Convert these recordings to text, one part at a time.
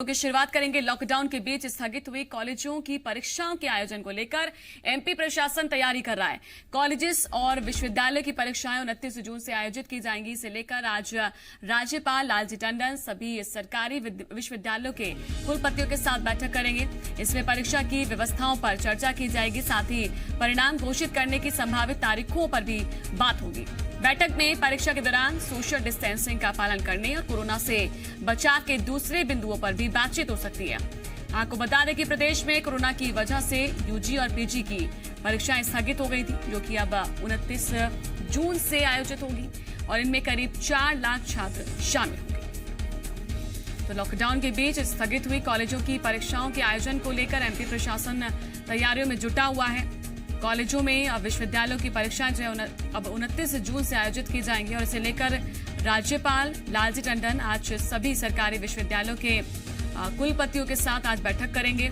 की शुरुआत करेंगे। लॉकडाउन के बीच स्थगित हुई कॉलेजों की परीक्षाओं के आयोजन को लेकर एमपी प्रशासन तैयारी कर रहा है। कॉलेजेस और विश्वविद्यालय की परीक्षाएं 29 जून से आयोजित की जाएंगी। इसे लेकर आज राज्यपाल लालजी टंडन सभी सरकारी विश्वविद्यालयों के कुलपतियों के साथ बैठक करेंगे। इसमें परीक्षा की व्यवस्थाओं पर चर्चा की जाएगी, साथ ही परिणाम घोषित करने की संभावित तारीखों पर भी बात होगी। बैठक में परीक्षा के दौरान सोशल डिस्टेंसिंग का पालन करने और कोरोना से बचाव के दूसरे बिंदुओं पर भी बातचीत हो सकती है। आपको बता दें कि प्रदेश में कोरोना की वजह से यूजी और पीजी की परीक्षाएं स्थगित हो गई थी, जो कि अब 29 जून से आयोजित होगी और इनमें करीब 4 लाख छात्र शामिल होंगे। तो लॉकडाउन के बीच स्थगित हुई कॉलेजों की परीक्षाओं के आयोजन को लेकर एमपी प्रशासन तैयारियों में जुटा हुआ है। कॉलेजों में अब विश्वविद्यालयों की परीक्षाएं जो है अब 29 जून से आयोजित की जाएंगी और इसे लेकर राज्यपाल लालजी टंडन आज सभी सरकारी विश्वविद्यालयों के कुलपतियों के साथ आज बैठक करेंगे।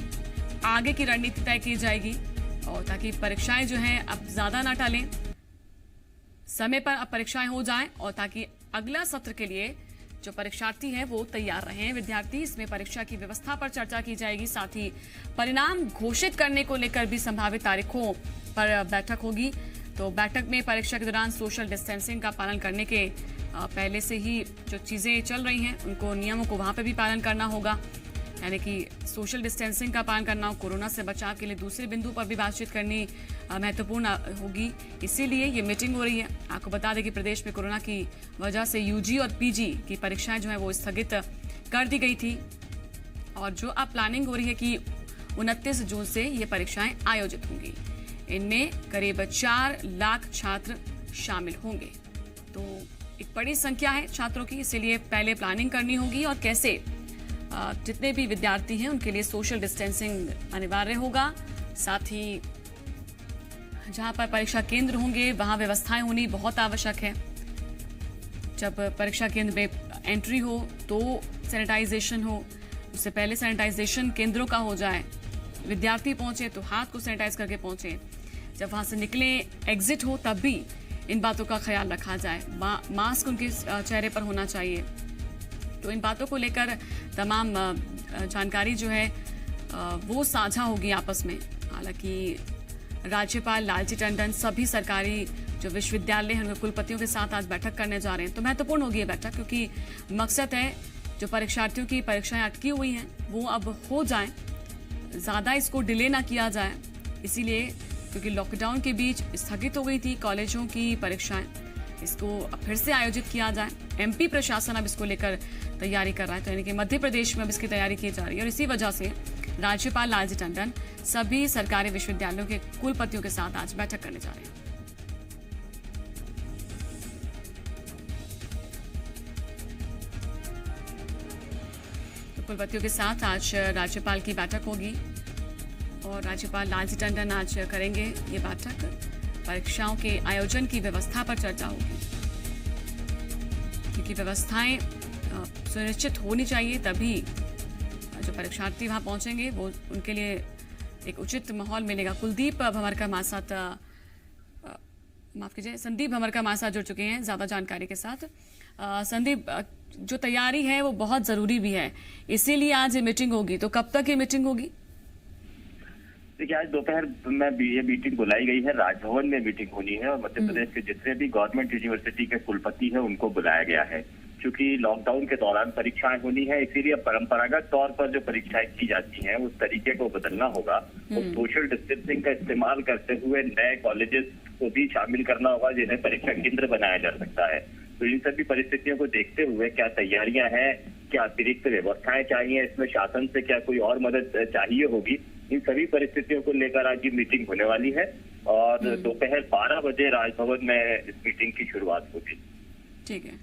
आगे की रणनीति तय की जाएगी और ताकि परीक्षाएं जो हैं अब ज्यादा ना टालें, समय पर अब परीक्षाएं हो जाएं और ताकि अगला सत्र के लिए जो परीक्षार्थी हैं वो तैयार रहें। विद्यार्थी इसमें परीक्षा की व्यवस्था पर चर्चा की जाएगी, साथ ही परिणाम घोषित करने को लेकर भी संभावित तारीखों पर बैठक होगी। तो बैठक में परीक्षा के दौरान सोशल डिस्टेंसिंग का पालन करने के पहले से ही जो चीजें चल रही हैं उनको नियमों को वहां पर भी पालन करना होगा, यानी कि सोशल डिस्टेंसिंग का पालन करना, कोरोना से बचाव के लिए दूसरे बिंदु पर भी बातचीत करनी महत्वपूर्ण होगी। इसीलिए ये मीटिंग हो रही है। आपको बता दें कि प्रदेश में कोरोना की वजह से यूजी और पीजी की परीक्षाएं जो है वो स्थगित कर दी गई थी और जो अब प्लानिंग हो रही है कि 29 जून से ये परीक्षाएं आयोजित होंगी। इनमें करीब 4 लाख छात्र शामिल होंगे। तो एक बड़ी संख्या है छात्रों की, इसीलिए पहले प्लानिंग करनी होगी और कैसे जितने भी विद्यार्थी हैं उनके लिए सोशल डिस्टेंसिंग अनिवार्य होगा। साथ ही जहां पर परीक्षा केंद्र होंगे वहां व्यवस्थाएं होनी बहुत आवश्यक है। जब परीक्षा केंद्र में एंट्री हो तो सैनिटाइजेशन हो, उससे पहले सैनिटाइजेशन केंद्रों का हो जाए। विद्यार्थी पहुंचे तो हाथ को सैनिटाइज करके पहुंचे। जब वहां से निकले एग्जिट हो तब भी इन बातों का ख्याल रखा जाए। मास्क उनके चेहरे पर होना चाहिए। तो इन बातों को लेकर तमाम जानकारी जो है वो साझा होगी आपस में। हालांकि राज्यपाल लालजी टंडन सभी सरकारी जो विश्वविद्यालय हैं उनके कुलपतियों के साथ आज बैठक करने जा रहे हैं। तो महत्वपूर्ण होगी ये बैठक, क्योंकि मकसद है जो परीक्षार्थियों की परीक्षाएं अटकी हुई हैं वो अब हो जाएं, ज़्यादा इसको डिले ना किया जाए। इसीलिए क्योंकि लॉकडाउन के बीच स्थगित हो गई थी कॉलेजों की परीक्षाएं, इसको अब फिर से आयोजित किया जाए। एमपी प्रशासन अब इसको लेकर तैयारी कर रहा है, तो यानी कि मध्य प्रदेश में अब इसकी तैयारी की जा रही है और इसी वजह से राज्यपाल लालजी टंडन सभी सरकारी विश्वविद्यालयों के कुलपतियों के साथ आज बैठक करने जा रहे हैं। तो कुलपतियों के साथ आज राज्यपाल की बैठक होगी और राज्यपाल लालजी टंडन आज करेंगे ये बैठक। परीक्षाओं के आयोजन की व्यवस्था पर चर्चा होगी, क्योंकि व्यवस्थाएं सुनिश्चित होनी चाहिए, तभी जो परीक्षार्थी वहां पहुंचेंगे वो उनके लिए एक उचित माहौल मिलेगा। कुलदीप भमरकर हमारे साथ, माफ कीजिए, संदीप भमरकर हमारे साथ जुड़ चुके हैं ज्यादा जानकारी के साथ। संदीप, जो तैयारी है वो बहुत जरूरी भी है, इसीलिए आज ये मीटिंग होगी। तो कब तक ये मीटिंग होगी? देखिए, आज दोपहर में ये मीटिंग बुलाई गई है। राजभवन में मीटिंग होनी है और मध्य प्रदेश के जितने भी गवर्नमेंट यूनिवर्सिटी के कुलपति हैं उनको बुलाया गया है। क्योंकि लॉकडाउन के दौरान परीक्षाएं होनी है, इसीलिए परंपरागत तौर पर जो परीक्षाएं की जाती हैं उस तरीके को बदलना होगा और सोशल डिस्टेंसिंग का इस्तेमाल करते हुए नए कॉलेजेस को भी शामिल करना होगा जिन्हें परीक्षा केंद्र बनाया जा सकता है। तो इन सभी परिस्थितियों को देखते हुए क्या तैयारियां हैं, क्या अतिरिक्त व्यवस्थाएं चाहिए, इसमें शासन से क्या कोई और मदद चाहिए होगी, इन सभी परिस्थितियों को लेकर आज ये मीटिंग होने वाली है और दोपहर 12 बजे राजभवन में इस मीटिंग की शुरुआत होगी। ठीक है,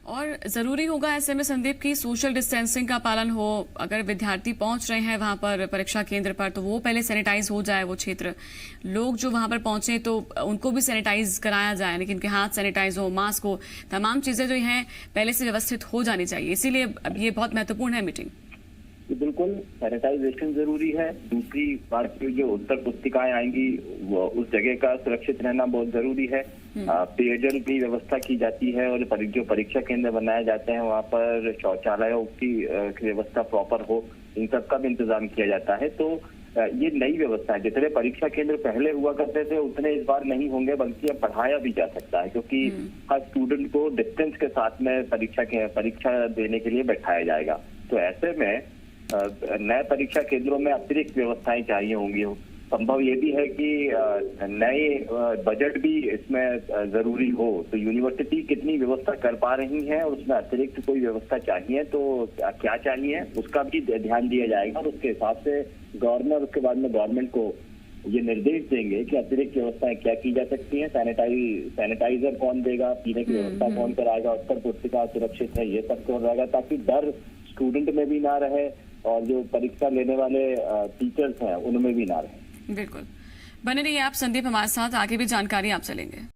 और जरूरी होगा ऐसे में संदीप की सोशल डिस्टेंसिंग का पालन हो। अगर विद्यार्थी पहुंच रहे हैं वहां पर परीक्षा केंद्र पर तो वो पहले सैनिटाइज हो जाए, वो क्षेत्र, लोग जो वहां पर पहुंचे तो उनको भी सैनिटाइज कराया जाए, लेकिन उनके हाथ सैनिटाइज हो, मास्क हो, तमाम चीजें जो हैं पहले से व्यवस्थित हो जानी चाहिए। इसीलिए अब ये बहुत महत्वपूर्ण है मीटिंग। बिल्कुल, सैनिटाइजेशन जरूरी है। दूसरी बात, जो उत्तर पुस्तिकाएं आएंगी वो उस जगह का सुरक्षित रहना बहुत जरूरी है। पेयजल की व्यवस्था की जाती है और जो परीक्षा केंद्र बनाए जाते हैं वहाँ पर शौचालयों की व्यवस्था प्रॉपर हो, इन सब का भी इंतजाम किया जाता है। तो ये नई व्यवस्था है। जितने परीक्षा केंद्र पहले हुआ करते थे उतने इस बार नहीं होंगे, बल्कि अब बढ़ाया भी जा सकता है, क्योंकि हर स्टूडेंट को डिस्टेंस के साथ में परीक्षा देने के लिए बैठाया जाएगा। तो ऐसे में नए परीक्षा केंद्रों में अतिरिक्त व्यवस्थाएं चाहिए होंगी। संभव ये भी है कि नए बजट भी इसमें जरूरी हो। तो यूनिवर्सिटी कितनी व्यवस्था कर पा रही है और उसमें अतिरिक्त कोई व्यवस्था चाहिए तो क्या चाहिए उसका भी ध्यान दिया जाएगा, और उसके हिसाब से गवर्नर उसके बाद में गवर्नमेंट को ये निर्देश देंगे कि अतिरिक्त व्यवस्थाएं क्या की जा सकती हैं। सैनिटाइजर कौन देगा, पीने की व्यवस्था कौन कराएगा, उत्तर पुस्तिका सुरक्षित है, ये सब कौन रहेगा, ताकि डर स्टूडेंट में भी ना रहे और जो परीक्षा लेने वाले टीचर्स हैं उनमें भी ना रहे। बिल्कुल, बने रहिए आप संदीप हमारे साथ, आगे भी जानकारी आपसे लेंगे।